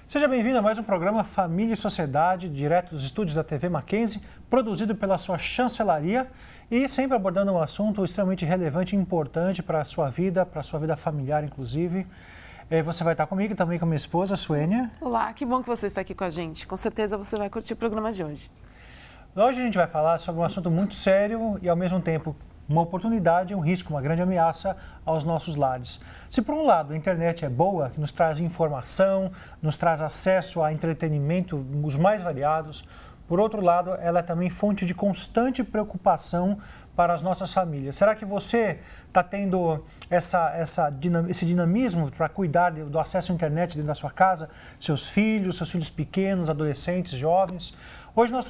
Seja bem-vindo a mais um programa Família e Sociedade, direto dos estúdios da TV Mackenzie, produzido pela sua chancelaria e sempre abordando um assunto extremamente relevante e importante para a sua vida familiar, inclusive. Você vai estar comigo e também com a minha esposa, Suênia. Olá, que bom que você está aqui com a gente. Com certeza você vai curtir o programa de hoje. Hoje a gente vai falar sobre um assunto muito sério e, ao mesmo tempo, uma oportunidade, um risco, uma grande ameaça aos nossos lares. Se, por um lado, a internet é boa, que nos traz informação, nos traz acesso a entretenimento, os mais variados, por outro lado, ela é também fonte de constante preocupação para as nossas famílias. Será que você está tendo esse dinamismo para cuidar do acesso à internet dentro da sua casa, seus filhos pequenos, adolescentes, jovens? Hoje nós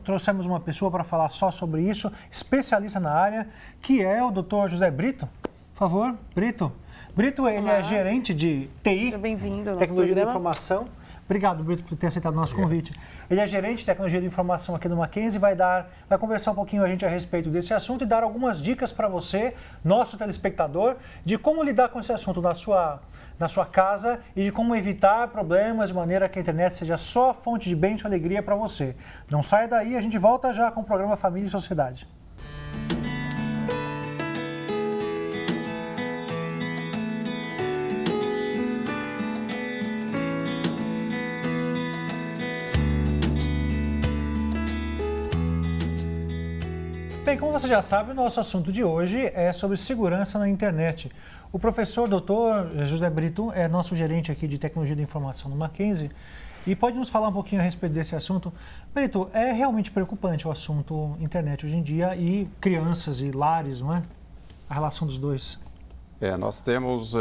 trouxemos uma pessoa para falar só sobre isso, especialista na área, que é o Dr. José Brito. Por favor, Brito. Brito, ele é gerente de TI, Seja bem-vindo ao nosso Tecnologia da programa. Informação. Obrigado, Brito, por ter aceitado o nosso convite. Ele é gerente de Tecnologia da Informação aqui no Mackenzie e vai conversar um pouquinho a gente a respeito desse assunto e dar algumas dicas para você, nosso telespectador, de como lidar com esse assunto na sua casa e de como evitar problemas de maneira que a internet seja só fonte de bênção e alegria para você. Não saia daí, a gente volta já com o programa Família e Sociedade. Bem, como você já sabe, o nosso assunto de hoje é sobre segurança na internet. O professor Dr. José Brito é nosso gerente aqui de Tecnologia da Informação no Mackenzie e pode nos falar um pouquinho a respeito desse assunto. Brito, é realmente preocupante o assunto internet hoje em dia e crianças e lares, não é? A relação dos dois. Nós temos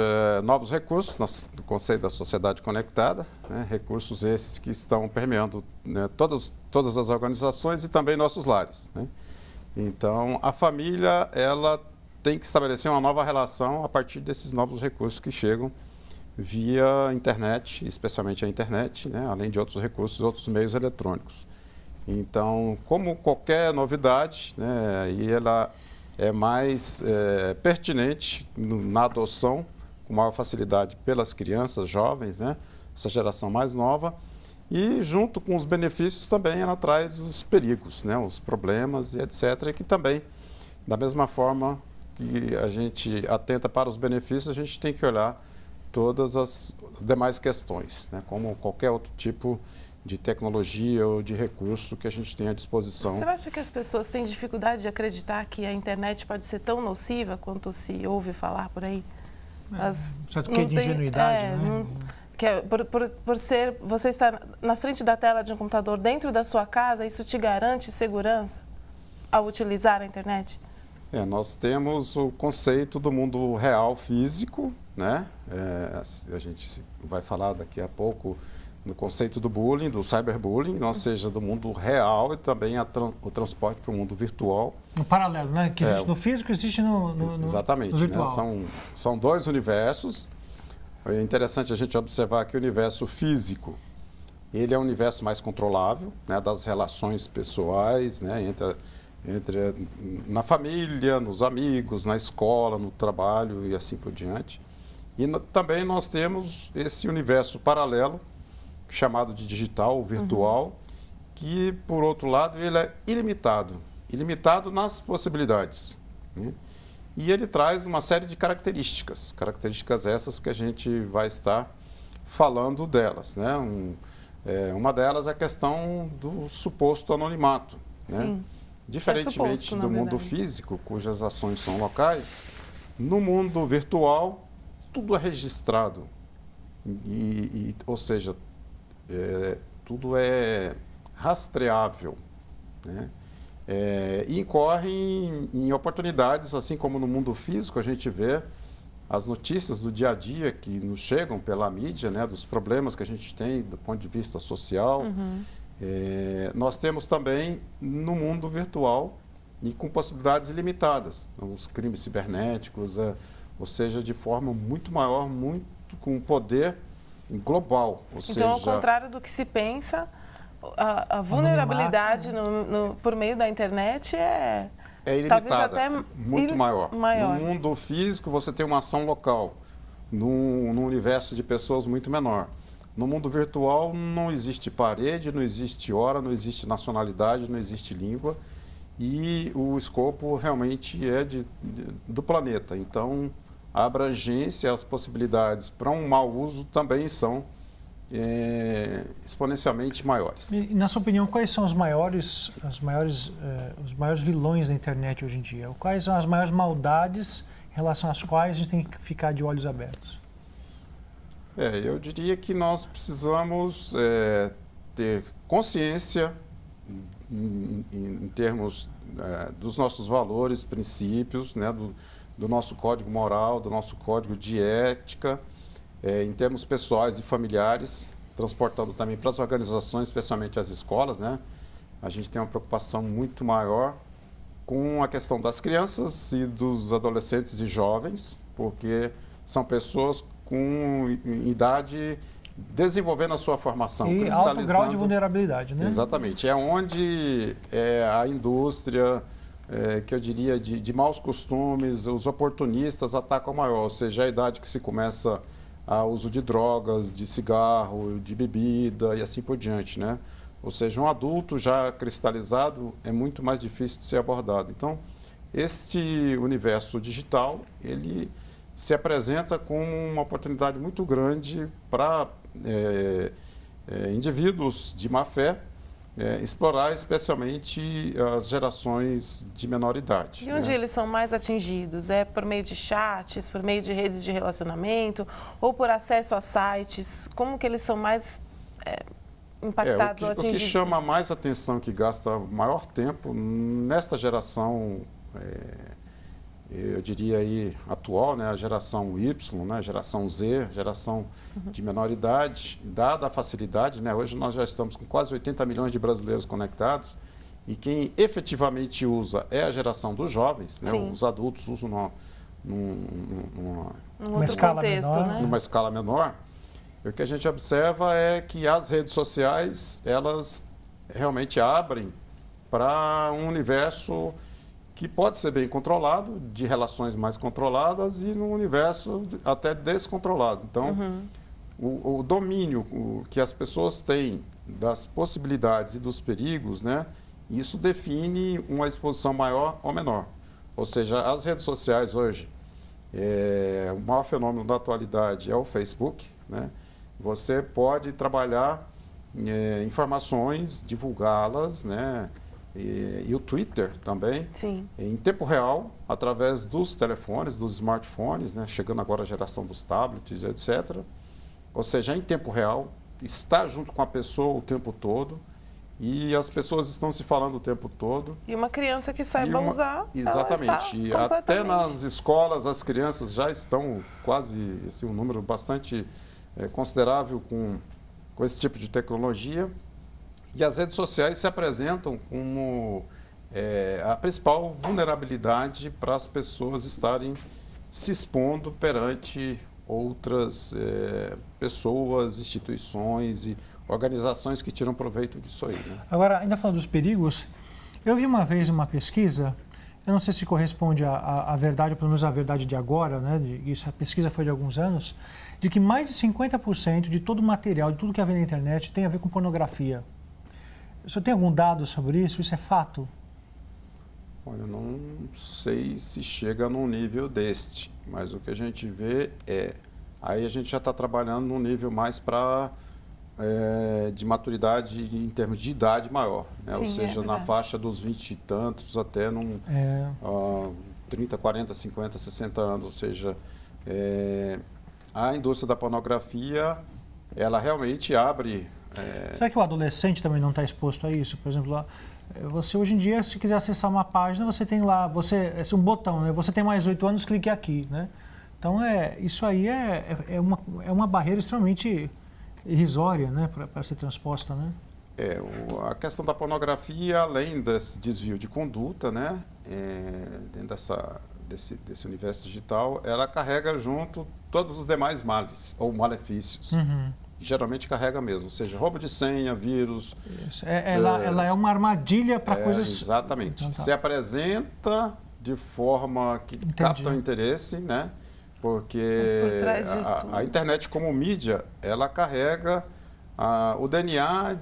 novos recursos no conceito da sociedade conectada, né? Recursos esses que estão permeando, né, todas as organizações e também nossos lares, né? Então, a família, ela tem que estabelecer uma nova relação a partir desses novos recursos que chegam via internet, especialmente a internet, né? Além de outros recursos, outros meios eletrônicos. Então, como qualquer novidade, né, e ela é mais pertinente na adoção, com maior facilidade pelas crianças, jovens, né? Essa geração mais nova. E, junto com os benefícios, também ela traz os perigos, né, os problemas e etc. Que também, da mesma forma que a gente atenta para os benefícios, a gente tem que olhar todas as demais questões, né, como qualquer outro tipo de tecnologia ou de recurso que a gente tem à disposição. Você acha que as pessoas têm dificuldade de acreditar que a internet pode ser tão nociva quanto se ouve falar por aí? Certo que é de ingenuidade, né? Por ser, você estar na frente da tela de um computador dentro da sua casa, isso te garante segurança ao utilizar a internet? Nós temos o conceito do mundo real físico, né? A gente vai falar daqui a pouco no conceito do bullying, do cyberbullying, ou seja, do mundo real e também o transporte para o mundo virtual. Um paralelo, né? Que existe no físico, existe no exatamente, no virtual. Né? São dois universos. É interessante a gente observar que o universo físico, ele é um universo mais controlável, né, das relações pessoais, né, na família, nos amigos, na escola, no trabalho e assim por diante. E também nós temos esse universo paralelo, chamado de digital, virtual, que, por outro lado, ele é ilimitado nas possibilidades, né? E ele traz uma série de características essas que a gente vai estar falando delas, né? Uma delas é a questão do suposto anonimato, né? Sim. Diferentemente do mundo físico, cujas ações são locais, no mundo virtual tudo é registrado, ou seja, tudo é rastreável, né? E incorre em oportunidades, assim como no mundo físico a gente vê as notícias do dia a dia que nos chegam pela mídia, né, dos problemas que a gente tem do ponto de vista social. Nós temos também no mundo virtual e com possibilidades ilimitadas, os crimes cibernéticos, ou seja, de forma muito maior, com poder global. Então, ao contrário do que se pensa, a vulnerabilidade por meio da internet é ilimitada, talvez até muito maior. No mundo físico, você tem uma ação local, num universo de pessoas muito menor. no mundo virtual não existe parede, não existe hora, não existe nacionalidade, não existe língua e o escopo realmente é do planeta. Então, a abrangência, as possibilidades para um mau uso também são exponencialmente maiores. E, na sua opinião, quais são os maiores vilões da internet hoje em dia? Quais são as maiores maldades em relação às quais a gente tem que ficar de olhos abertos? Eu diria que nós precisamos ter consciência em termos dos nossos valores, princípios, né, do nosso código moral, do nosso código de ética, em termos pessoais e familiares, transportando também para as organizações, especialmente as escolas, né? A gente tem uma preocupação muito maior com a questão das crianças e dos adolescentes e jovens, porque são pessoas com idade desenvolvendo a sua formação, e alto grau de vulnerabilidade, né? Exatamente. É onde a indústria, que eu diria, de maus costumes, os oportunistas atacam maior, ou seja, a idade que se começa a uso de drogas, de cigarro, de bebida e assim por diante, né? Ou seja, um adulto já cristalizado é muito mais difícil de ser abordado. Então, este universo digital, ele se apresenta como uma oportunidade muito grande para indivíduos de má fé explorar especialmente as gerações de menor idade. E onde eles são mais atingidos? É por meio de chats, por meio de redes de relacionamento ou por acesso a sites? Como que eles são mais impactados ou atingidos? O que chama mais atenção, que gasta maior tempo nesta geração, eu diria aí atual, né, a geração Y, né, a geração Z, geração de menor idade, dada a facilidade, né, hoje nós já estamos com quase 80 milhões de brasileiros conectados e quem efetivamente usa é a geração dos jovens, né, os adultos usam numa escala contexto, menor, né? numa escala menor. O que a gente observa é que as redes sociais, elas realmente abrem para um universo que pode ser bem controlado, de relações mais controladas e num universo até descontrolado. Então, o domínio que as pessoas têm das possibilidades e dos perigos, né, isso define uma exposição maior ou menor. Ou seja, as redes sociais hoje, o maior fenômeno da atualidade é o Facebook, né? Você pode trabalhar informações, divulgá-las, né? E o Twitter também, Sim. Em tempo real, através dos telefones, dos smartphones, né? Chegando agora a geração dos tablets, etc. Ou seja, em tempo real, está junto com a pessoa o tempo todo e as pessoas estão se falando o tempo todo. E uma criança que saiba usar, exatamente. E ela está até nas escolas, as crianças já estão quase, assim, um número bastante considerável com esse tipo de tecnologia. E as redes sociais se apresentam como a principal vulnerabilidade para as pessoas estarem se expondo perante outras pessoas, instituições e organizações que tiram proveito disso aí, né? Agora, ainda falando dos perigos, eu vi uma vez uma pesquisa, eu não sei se corresponde à verdade, pelo menos à verdade de agora, né? A pesquisa foi de alguns anos, de que mais de 50% de todo o material, de tudo que é na internet, tem a ver com pornografia. O senhor tem algum dado sobre isso? Isso é fato? Olha, eu não sei se chega num nível deste, mas o que a gente vê aí a gente já está trabalhando num nível mais de maturidade em termos de idade maior, né? Sim, ou seja, na verdade. faixa dos 20 e tantos até 30, 40, 50, 60 anos, ou seja, a indústria da pornografia, ela realmente abre... Será que o adolescente também não está exposto a isso? Por exemplo, você hoje em dia, se quiser acessar uma página, você tem lá, um botão, né? Você tem mais 8 anos, clique aqui, né? Então, isso aí é uma barreira extremamente irrisória, né, para ser transposta, né? A questão da pornografia, além desse desvio de conduta, né, dentro desse universo digital, ela carrega junto todos os demais males ou malefícios. Geralmente carrega mesmo, ou seja, roubo de senha, vírus. Ela é uma armadilha para coisas... Exatamente. Então, tá. Se apresenta de forma que capta o interesse, né? Porque Mas por trás disso tudo. a internet como mídia, ela carrega o DNA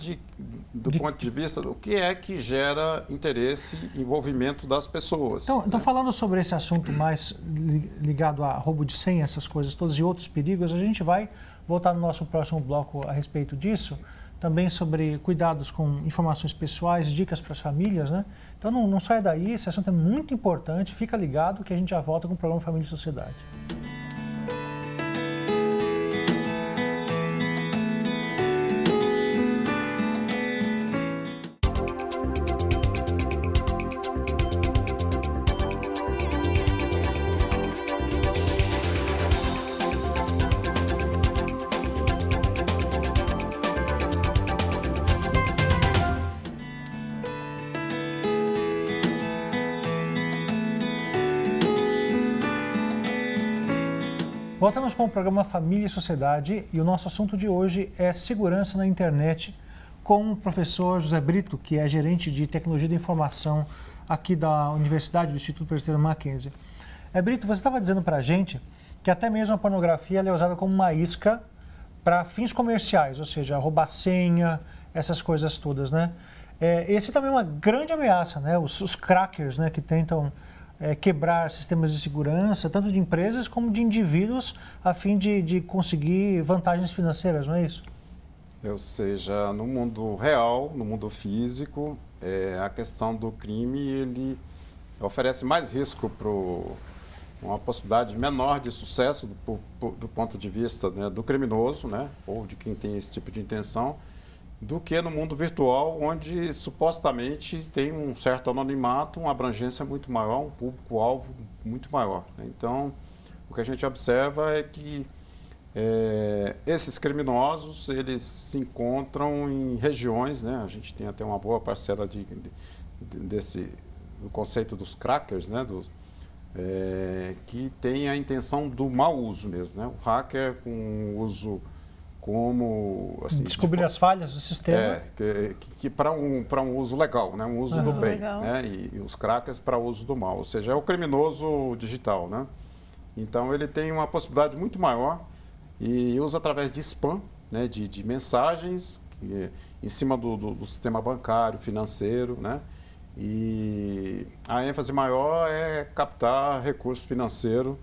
do ponto de vista do que é que gera interesse e envolvimento das pessoas. Então, falando sobre esse assunto mais ligado a roubo de senha, essas coisas todas e outros perigos, a gente vai voltar no nosso próximo bloco a respeito disso, também sobre cuidados com informações pessoais, dicas para as famílias, né? Então não saia daí, esse assunto é muito importante, fica ligado que a gente já volta com o programa Família e Sociedade. Voltamos com o programa Família e Sociedade e o nosso assunto de hoje é segurança na internet com o professor José Brito, que é gerente de tecnologia da informação aqui da Universidade do Instituto Presbiteriano Mackenzie. Brito, você estava dizendo para a gente que até mesmo a pornografia ela é usada como uma isca para fins comerciais, ou seja, roubar senha, essas coisas todas, né? Esse também é uma grande ameaça, né? Os crackers, né, que tentam quebrar sistemas de segurança, tanto de empresas como de indivíduos, a fim de conseguir vantagens financeiras, não é isso? Ou seja, no mundo real, no mundo físico, a questão do crime, ele oferece mais risco para uma possibilidade menor de sucesso do ponto de vista, né, do criminoso, né, ou de quem tem esse tipo de intenção, do que no mundo virtual, onde supostamente tem um certo anonimato, uma abrangência muito maior, um público-alvo muito maior, né? Então, o que a gente observa é que esses criminosos, eles se encontram em regiões, né? A gente tem até uma boa parcela do conceito dos crackers, né? Que tem a intenção do mau uso mesmo, né? O hacker com uso como... Assim, descobrir as falhas do sistema. Que para um uso legal, né? Um uso do bem. Legal. Né? E os crackers para uso do mal. Ou seja, é o criminoso digital, né? Então, ele tem uma possibilidade muito maior e usa através de spam, né? de mensagens em cima do sistema bancário, financeiro, né? E a ênfase maior é captar recurso financeiro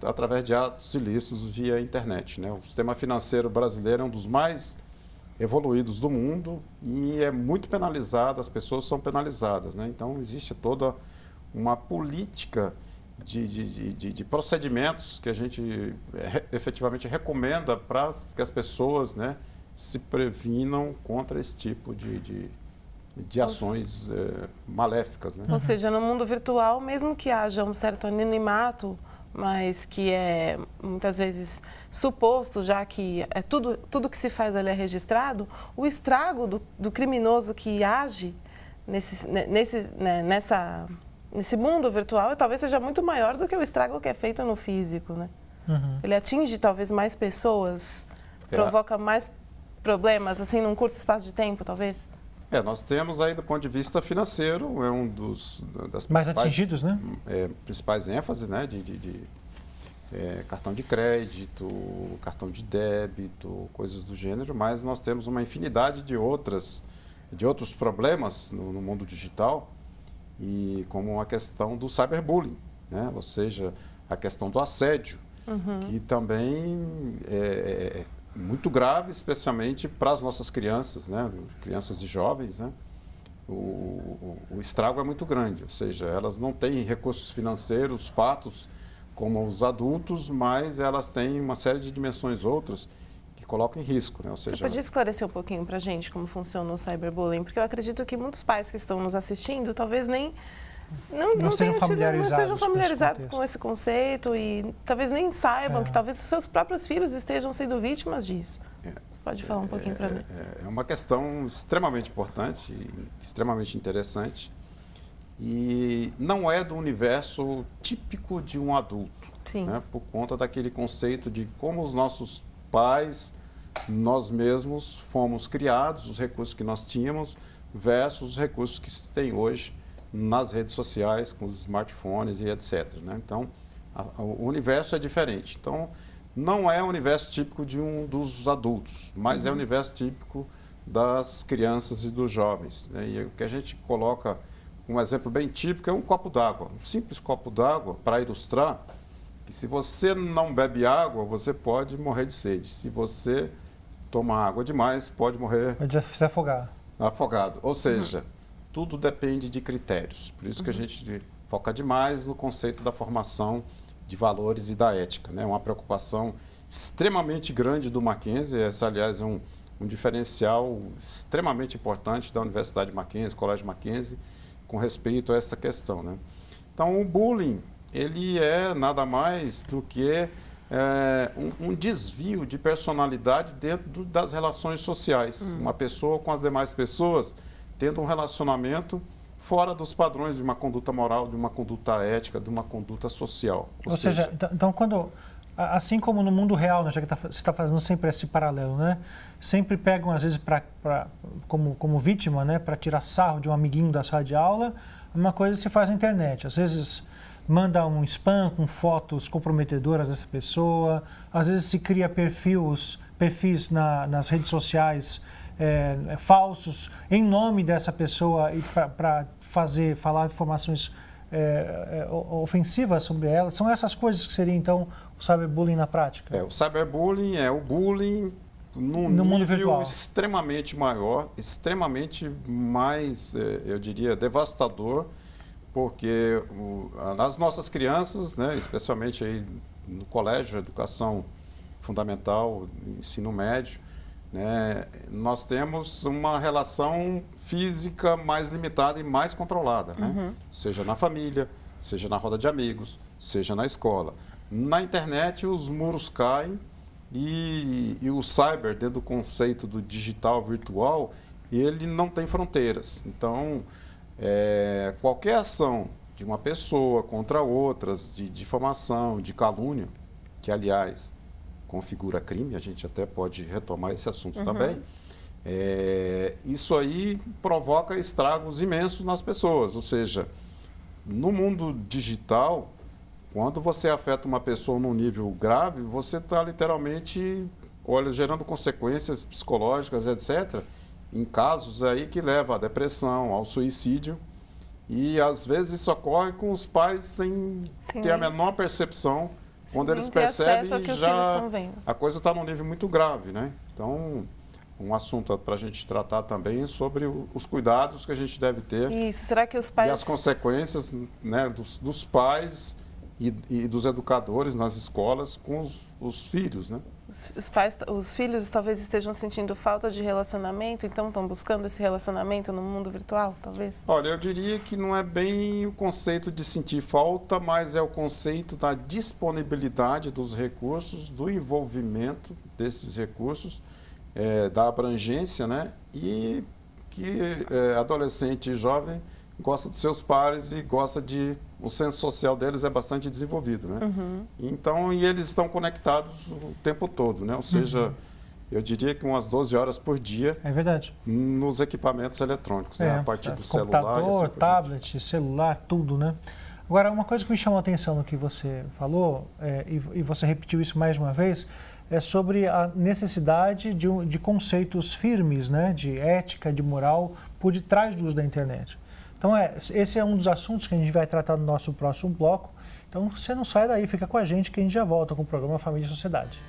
através de atos ilícitos via internet, né? O sistema financeiro brasileiro é um dos mais evoluídos do mundo e é muito penalizado, as pessoas são penalizadas, né? Então, existe toda uma política de procedimentos que a gente efetivamente recomenda para que as pessoas, né, se previnam contra esse tipo de ações maléficas, né? Ou seja, no mundo virtual, mesmo que haja um certo anonimato, mas que é muitas vezes suposto, já que tudo que se faz ali é registrado, o estrago do criminoso que age nesse mundo virtual talvez seja muito maior do que o estrago que é feito no físico, né? Uhum. Ele atinge talvez mais pessoas, provoca mais problemas, assim, num curto espaço de tempo, talvez? Nós temos aí, do ponto de vista financeiro, é um das mais principais, atingidos, né? Principais ênfases, né? Cartão de crédito, cartão de débito, coisas do gênero, mas nós temos uma infinidade de outros problemas no mundo digital, e como a questão do cyberbullying, né? Ou seja, a questão do assédio, que também é muito grave, especialmente para as nossas crianças, né? Crianças e jovens, né? O estrago é muito grande, ou seja, elas não têm recursos financeiros, fatos, como os adultos, mas elas têm uma série de dimensões outras que colocam em risco, né? Ou seja, você podia esclarecer um pouquinho para a gente como funciona o cyberbullying? Porque eu acredito que muitos pais que estão nos assistindo talvez não estejam familiarizados com esse conceito e talvez nem saibam que talvez os seus próprios filhos estejam sendo vítimas disso. Você pode falar um pouquinho para mim? É uma questão extremamente importante, extremamente interessante, e não é do universo típico de um adulto, né? Por conta daquele conceito de como os nossos pais, nós mesmos fomos criados, os recursos que nós tínhamos versus os recursos que se tem hoje nas redes sociais, com os smartphones e etc, né? Então, O universo é diferente. Então, não é o universo típico de um dos adultos, mas é o universo típico das crianças e dos jovens, né? E o que a gente coloca, um exemplo bem típico, é um copo d'água. Um simples copo d'água, para ilustrar, que se você não bebe água, você pode morrer de sede. Se você toma água demais, pode morrer... Pode se afogar. Afogado. Ou seja, tudo depende de critérios. Por isso que a gente foca demais no conceito da formação de valores e da ética, né? Uma preocupação extremamente grande do Mackenzie. Esse, aliás, é um diferencial extremamente importante da Universidade Mackenzie, Colégio Mackenzie, com respeito a essa questão, né? Então, o bullying, ele é nada mais do que um desvio de personalidade dentro das relações sociais. Uma pessoa com as demais pessoas tendo um relacionamento fora dos padrões de uma conduta moral, de uma conduta ética, de uma conduta social. Ou seja, então quando, assim como no mundo real, né, já que você está fazendo sempre esse paralelo, né, sempre pegam às vezes como vítima, né, para tirar sarro de um amiguinho da sala de aula, uma coisa se faz na internet. Às vezes manda um spam com fotos comprometedoras dessa pessoa, às vezes se cria perfis nas redes sociais falsos em nome dessa pessoa e para falar informações ofensivas sobre ela. São essas coisas que seria então o cyberbullying na prática? O cyberbullying é o bullying no mundo virtual, extremamente maior, extremamente mais, eu diria, devastador, porque as nossas crianças, né, especialmente aí no colégio, educação fundamental, ensino médio, né, nós temos uma relação física mais limitada e mais controlada, né? Seja na família, seja na roda de amigos, seja na escola. Na internet, os muros caem e o cyber, dentro do conceito do digital virtual, ele não tem fronteiras. Então, qualquer ação de uma pessoa contra outras, de difamação, de calúnia, que, aliás, configura crime, a gente até pode retomar esse assunto também, isso aí provoca estragos imensos nas pessoas. Ou seja, no mundo digital, quando você afeta uma pessoa num nível grave, você está literalmente gerando consequências psicológicas, etc., em casos aí que levam à depressão, ao suicídio. E, às vezes, isso ocorre com os pais sem ter a menor percepção. Quando eles percebem, já a coisa está num nível muito grave, né? Então, um assunto para a gente tratar também sobre os cuidados que a gente deve ter. Isso, será que os pais... E as consequências, né, dos pais e dos educadores nas escolas com os filhos, né? Os filhos talvez estejam sentindo falta de relacionamento, então estão buscando esse relacionamento no mundo virtual, talvez? Olha, eu diria que não é bem o conceito de sentir falta, mas é o conceito da disponibilidade dos recursos, do envolvimento desses recursos, da abrangência, né? E que adolescente e jovem gosta dos seus pares e gosta o senso social deles é bastante desenvolvido, né? Então, e eles estão conectados o tempo todo, né? Ou seja, eu diria que umas 12 horas por dia. É verdade. Nos equipamentos eletrônicos, né? A partir do celular. Computador, tablet, celular, tudo, né? Agora, uma coisa que me chamou a atenção no que você falou, e você repetiu isso mais uma vez, é sobre a necessidade de conceitos firmes, né? De ética, de moral, por detrás do uso da internet. Então, esse é um dos assuntos que a gente vai tratar no nosso próximo bloco. Então, você não sai daí, fica com a gente que a gente já volta com o programa Família e Sociedade.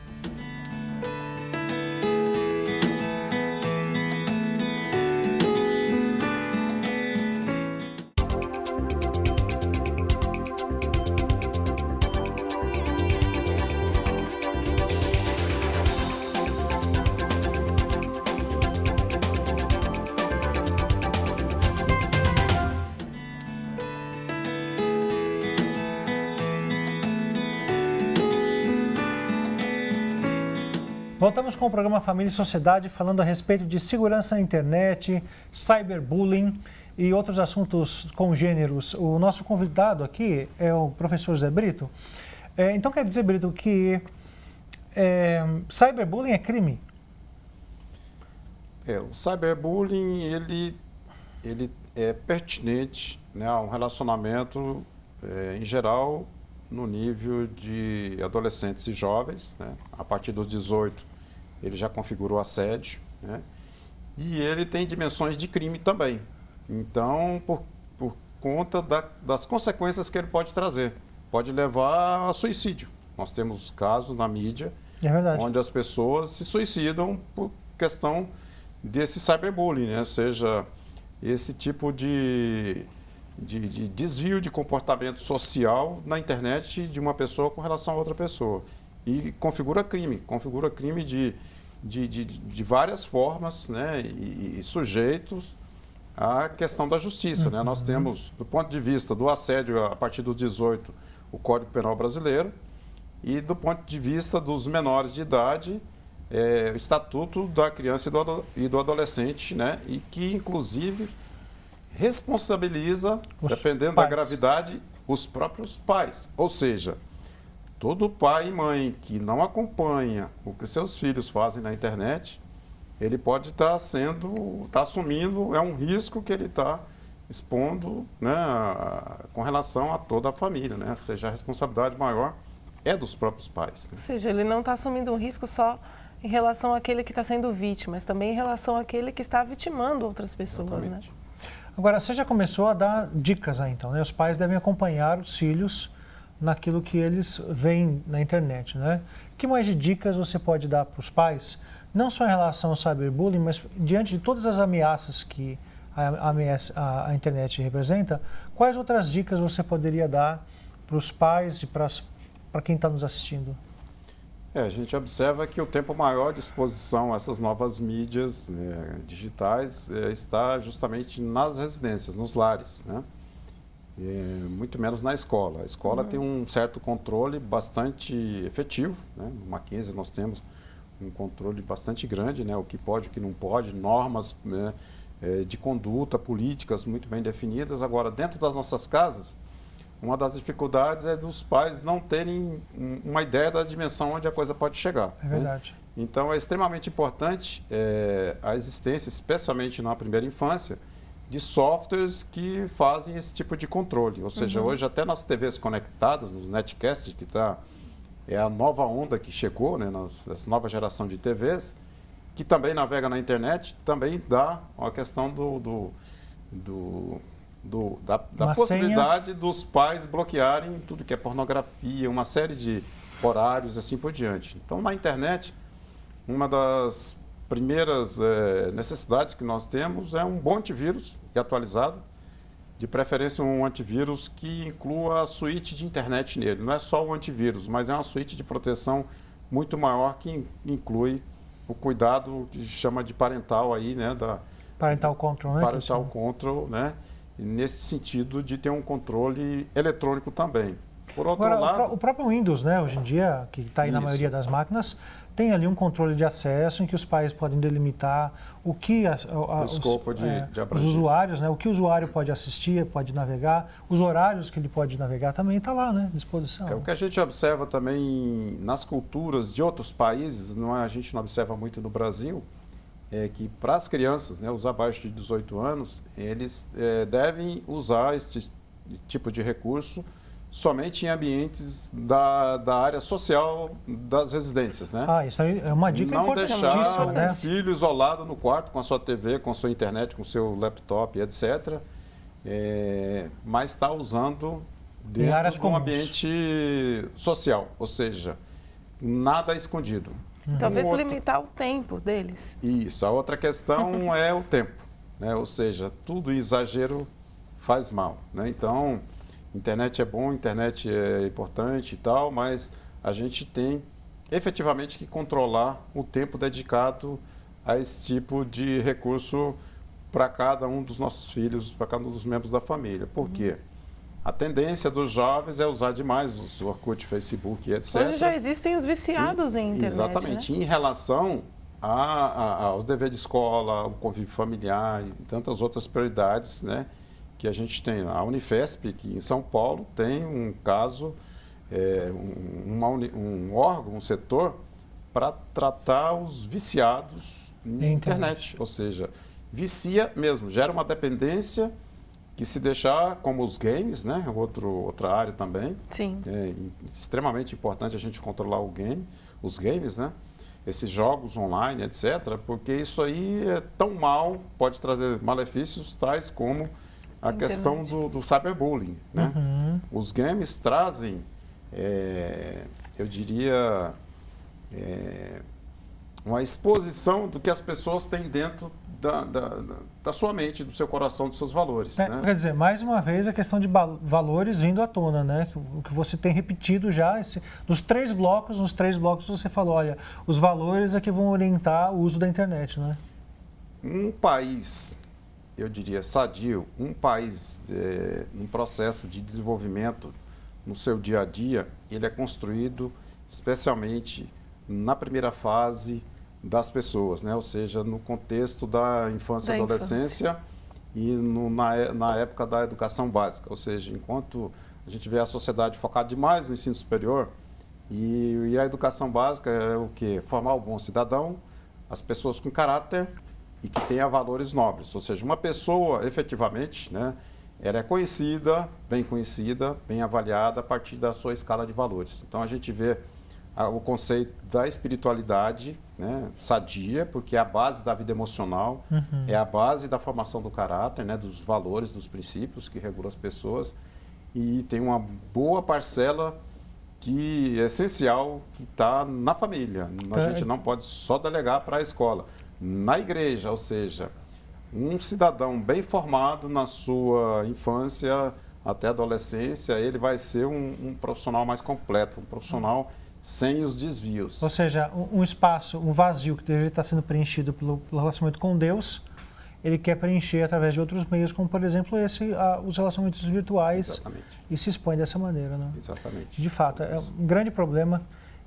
Voltamos com o programa Família e Sociedade, falando a respeito de segurança na internet, cyberbullying e outros assuntos congêneros. O nosso convidado aqui é o professor Zé Brito. Então, quer dizer, Brito, que cyberbullying é crime? O cyberbullying, ele é pertinente, né, a um relacionamento, em geral, no nível de adolescentes e jovens, né? A partir dos 18, ele já configurou assédio, né? E ele tem dimensões de crime também. Então, por conta das consequências que ele pode trazer, pode levar a suicídio. Nós temos casos na mídia onde as pessoas se suicidam por questão desse cyberbullying, né? Ou seja, esse tipo de desvio de comportamento social na internet de uma pessoa com relação a outra pessoa. E configura crime de várias formas, né? E sujeitos à questão da justiça, né? Nós temos, do ponto de vista do assédio a partir dos 18, o Código Penal brasileiro, e do ponto de vista dos menores de idade, o Estatuto da Criança e do Adolescente, né? E que, inclusive, responsabiliza, dependendo da gravidade, os próprios pais. Ou seja, todo pai e mãe que não acompanha o que seus filhos fazem na internet, ele pode estar assumindo, é um risco que ele está expondo, né, com relação a toda a família, né? Ou seja, a responsabilidade maior é dos próprios pais. Né? Ou seja, ele não está assumindo um risco só em relação àquele que está sendo vítima, mas também em relação àquele que está vitimando outras pessoas. Exatamente. Né? Agora, você já começou a dar dicas aí, então, né? Os pais devem acompanhar os filhos naquilo que eles veem na internet, né? Que mais de dicas você pode dar para os pais, não só em relação ao cyberbullying, mas diante de todas as ameaças que a internet representa, quais outras dicas você poderia dar para os pais e para quem está nos assistindo? A gente observa que o tempo maior de exposição a essas novas mídias digitais está justamente nas residências, nos lares, né? Muito menos na escola. A escola tem um certo controle bastante efetivo, né? No Mackenzie nós temos um controle bastante grande, né? O que pode, o que não pode, normas, né, de conduta, políticas muito bem definidas. Agora, dentro das nossas casas, uma das dificuldades é dos pais não terem uma ideia da dimensão onde a coisa pode chegar. É verdade. Né? Então, é extremamente importante a existência, especialmente na primeira infância, de softwares que fazem esse tipo de controle. Ou seja, hoje até nas TVs conectadas, nos netcasts, que é a nova onda que chegou, né, nessa nova geração de TVs, que também navega na internet, também dá a questão da possibilidade dos pais bloquearem tudo que é pornografia, uma série de horários, assim por diante. Então, na internet, uma das primeiras necessidades que nós temos é um bom antivírus e atualizado, de preferência um antivírus que inclua a suíte de internet nele. Não é só o antivírus, mas é uma suíte de proteção muito maior que inclui o cuidado que chama de parental aí, né? Parental control, né? Parental control, né? Nesse sentido de ter um controle eletrônico também. Por outro lado, o próprio Windows, né, hoje em dia, que está aí na maioria das máquinas, tem ali um controle de acesso em que os pais podem delimitar o que o escopo de os usuários, né, o que o usuário pode assistir, pode navegar, os horários que ele pode navegar também está lá, né, à disposição. O que a gente observa também nas culturas de outros países, a gente não observa muito no Brasil, é que para as crianças, né, os abaixo de 18 anos, eles devem usar esse tipo de recurso somente em ambientes da área social das residências, né? Isso aí é uma dica importantíssima, né? Não deixar o filho isolado no quarto com a sua TV, com a sua internet, com o seu laptop, etc. Mas está usando dentro de um ambiente social, ou seja, nada escondido. Talvez limitar o tempo deles. Isso. A outra questão é o tempo, né? Ou seja, tudo exagero faz mal, né? Então, internet é bom, internet é importante e tal, mas a gente tem efetivamente que controlar o tempo dedicado a esse tipo de recurso para cada um dos nossos filhos, para cada um dos membros da família. Por quê? A tendência dos jovens é usar demais o Orkut, Facebook, etc. Hoje já existem os viciados em internet, exatamente. Né? Em relação aos deveres de escola, o convívio familiar e tantas outras prioridades, né, que a gente tem. A Unifesp, que em São Paulo, tem um caso, um órgão, um setor, para tratar os viciados em internet. Ou seja, vicia mesmo, gera uma dependência que se deixar, como os games, né? Outra área também. Sim. É extremamente importante a gente controlar os games, né? Esses jogos online, etc., porque isso aí é tão mal, pode trazer malefícios tais como a questão do cyberbullying, né? Uhum. Os games trazem, eu diria, uma exposição do que as pessoas têm dentro da sua mente, do seu coração, dos seus valores. Né? Quer dizer, mais uma vez a questão de valores vindo à tona, né? O que você tem repetido já, nos três blocos você falou, olha, os valores é que vão orientar o uso da internet, né? Um país, eu diria, sadio, um país num processo de desenvolvimento no seu dia a dia, ele é construído especialmente na primeira fase das pessoas, né? Ou seja, no contexto da infância e adolescência e na época da educação básica. Ou seja, enquanto a gente vê a sociedade focada demais no ensino superior e a educação básica é o quê? Formar o bom cidadão, as pessoas com caráter e que tenha valores nobres. Ou seja, uma pessoa, efetivamente, né, ela é conhecida, bem avaliada a partir da sua escala de valores. Então, a gente vê o conceito da espiritualidade, né, sadia, porque é a base da vida emocional, é a base da formação do caráter, né, dos valores, dos princípios que regulam as pessoas, e tem uma boa parcela que é essencial, que está na família. A gente não pode só delegar para a escola. Na igreja, ou seja, um cidadão bem formado na sua infância até a adolescência, ele vai ser um profissional mais completo, um profissional sem os desvios. Ou seja, um espaço, um vazio que deveria estar sendo preenchido pelo relacionamento com Deus, ele quer preencher através de outros meios, como, por exemplo, os relacionamentos virtuais. Exatamente. E se expõe dessa maneira, né? Exatamente. De fato, é um grande problema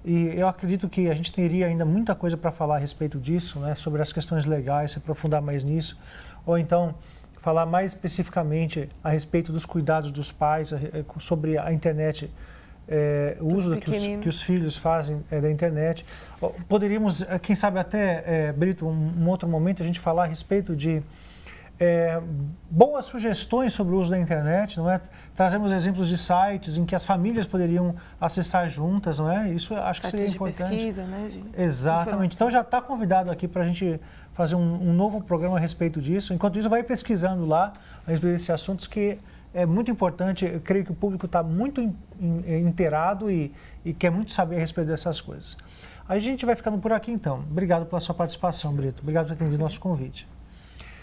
e eu acredito que a gente teria ainda muita coisa para falar a respeito disso, né? Sobre as questões legais, se aprofundar mais nisso, ou então falar mais especificamente a respeito dos cuidados dos pais, sobre a internet, o uso que os filhos fazem da internet. Poderíamos, quem sabe até, Brito, um outro momento, a gente falar a respeito de boas sugestões sobre o uso da internet, não é? Trazemos exemplos de sites em que as famílias poderiam acessar juntas, não é? Isso acho que seria importante. Sites de pesquisa, né? Exatamente. Então já está convidado aqui para a gente fazer um novo programa a respeito disso. Enquanto isso, vai pesquisando lá a respeito desses assuntos que é muito importante. Eu creio que o público está muito inteirado e quer muito saber a respeito dessas coisas. A gente vai ficando por aqui, então. Obrigado pela sua participação, Brito. Obrigado por ter atendido o nosso convite.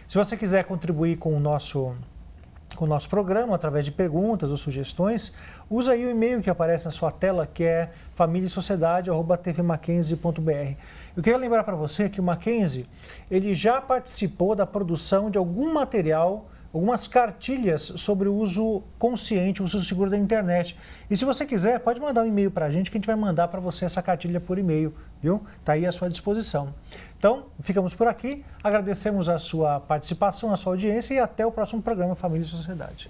Se você quiser contribuir com o nosso programa, através de perguntas ou sugestões, usa aí o e-mail que aparece na sua tela, que é famíliasociedade@tvmackenzie.br. Eu queria lembrar para você que o Mackenzie, ele já participou da produção de algum material, algumas cartilhas sobre o uso consciente, o uso seguro da internet. E se você quiser, pode mandar um e-mail para a gente, que a gente vai mandar para você essa cartilha por e-mail, viu? Está aí à sua disposição. Então, ficamos por aqui, agradecemos a sua participação, a sua audiência e até o próximo programa Família e Sociedade.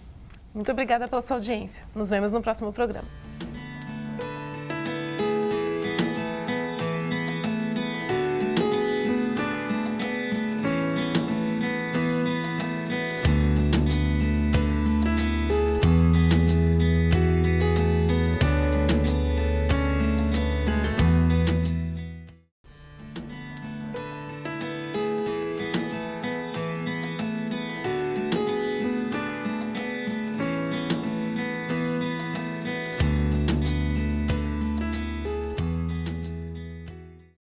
Muito obrigada pela sua audiência. Nos vemos no próximo programa.